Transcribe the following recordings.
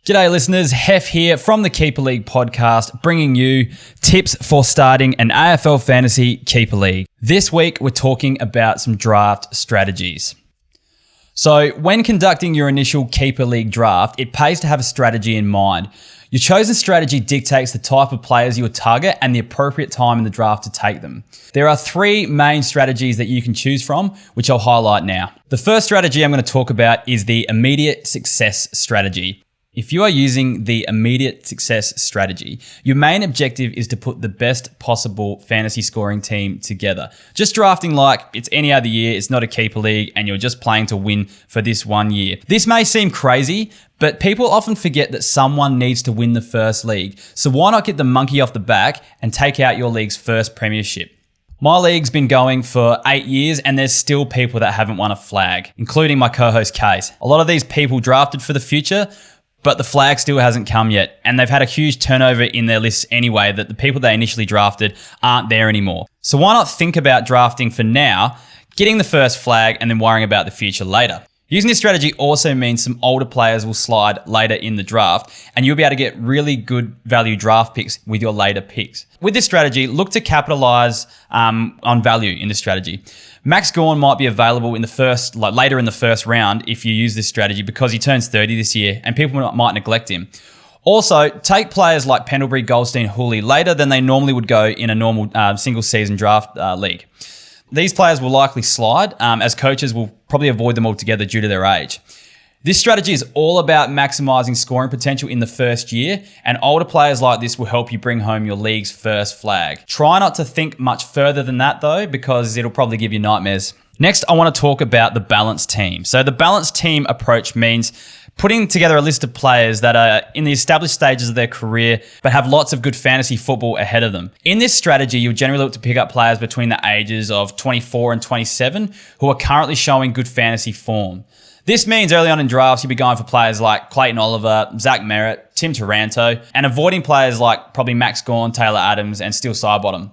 G'day listeners, Hef here from the Keeper League podcast, bringing you tips for starting an AFL Fantasy Keeper League. This week, we're talking about some draft strategies. So when conducting your initial Keeper League draft, it pays to have a strategy in mind. Your chosen strategy dictates the type of players you will target and the appropriate time in the draft to take them. There are three main strategies that you can choose from, which I'll highlight now. The first strategy I'm going to talk about is the immediate success strategy. If you are using the immediate success strategy, your main objective is to put the best possible fantasy scoring team together. Just drafting like it's any other year, it's not a keeper league, and you're just playing to win for this 1 year. This may seem crazy, but people often forget that someone needs to win the first league. So why not get the monkey off the back and take out your league's first premiership? My league's been going for 8 years and there's still people that haven't won a flag, including my co-host Case. A lot of these people drafted for the future, but the flag still hasn't come yet. And they've had a huge turnover in their lists anyway, that the people they initially drafted aren't there anymore. So why not think about drafting for now, getting the first flag, and then worrying about the future later? Using this strategy also means some older players will slide later in the draft, and you'll be able to get really good value draft picks with your later picks. With this strategy, look to capitalize on value in this strategy. Max Gawn might be available in the first, later in the first round if you use this strategy because he turns 30 this year and people might neglect him. Also, take players like Pendlebury, Goldstein, Hooley later than they normally would go in a normal single season draft league. These players will likely slide as coaches will probably avoid them altogether due to their age. This strategy is all about maximizing scoring potential in the first year, and older players like this will help you bring home your league's first flag. Try not to think much further than that though, because it'll probably give you nightmares. Next, I want to talk about the balanced team. So the balanced team approach means putting together a list of players that are in the established stages of their career, but have lots of good fantasy football ahead of them. In this strategy, you'll generally look to pick up players between the ages of 24 and 27 who are currently showing good fantasy form. This means early on in drafts, you'll be going for players like Clayton Oliver, Zach Merritt, Tim Taranto, and avoiding players like probably Max Gawn, Taylor Adams, and Steele Sidebottom.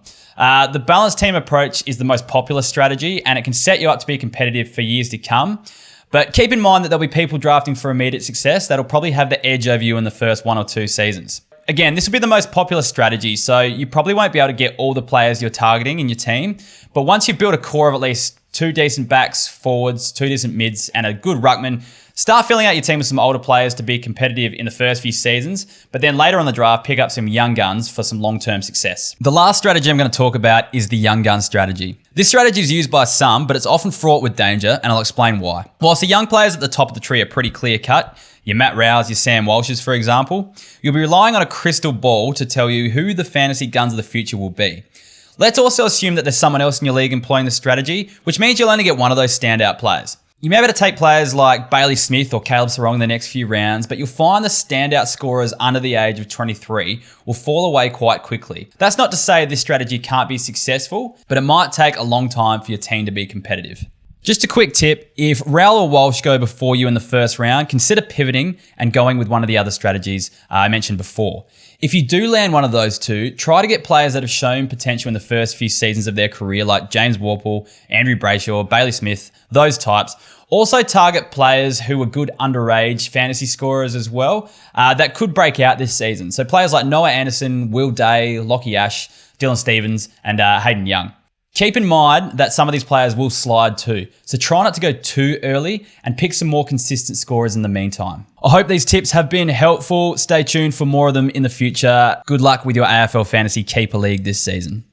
The balanced team approach is the most popular strategy, and it can set you up to be competitive for years to come. But keep in mind that there'll be people drafting for immediate success that'll probably have the edge over you in the first 1 or 2 seasons. Again, this will be the most popular strategy, so you probably won't be able to get all the players you're targeting in your team. But once you've built a core of at least 2 decent backs, forwards, 2 decent mids, and a good ruckman, start filling out your team with some older players to be competitive in the first few seasons, but then later on the draft, pick up some young guns for some long-term success. The last strategy I'm going to talk about is the young gun strategy. This strategy is used by some, but it's often fraught with danger, and I'll explain why. Whilst the young players at the top of the tree are pretty clear-cut, your Matt Rowes, your Sam Walshes, for example, you'll be relying on a crystal ball to tell you who the fantasy guns of the future will be. Let's also assume that there's someone else in your league employing this strategy, which means you'll only get one of those standout players. You may be able to take players like Bailey Smith or Caleb Sarong in the next few rounds, but you'll find the standout scorers under the age of 23 will fall away quite quickly. That's not to say this strategy can't be successful, but it might take a long time for your team to be competitive. Just a quick tip, if Rowell or Walsh go before you in the first round, consider pivoting and going with one of the other strategies I mentioned before. If you do land one of those two, try to get players that have shown potential in the first few seasons of their career, like James Worpel, Andrew Brayshaw, Bailey Smith, those types. Also target players who are good underage fantasy scorers as well that could break out this season. So players like Noah Anderson, Will Day, Lockie Ash, Dylan Stevens, and Hayden Young. Keep in mind that some of these players will slide too, so try not to go too early and pick some more consistent scorers in the meantime. I hope these tips have been helpful. Stay tuned for more of them in the future. Good luck with your AFL Fantasy Keeper League this season.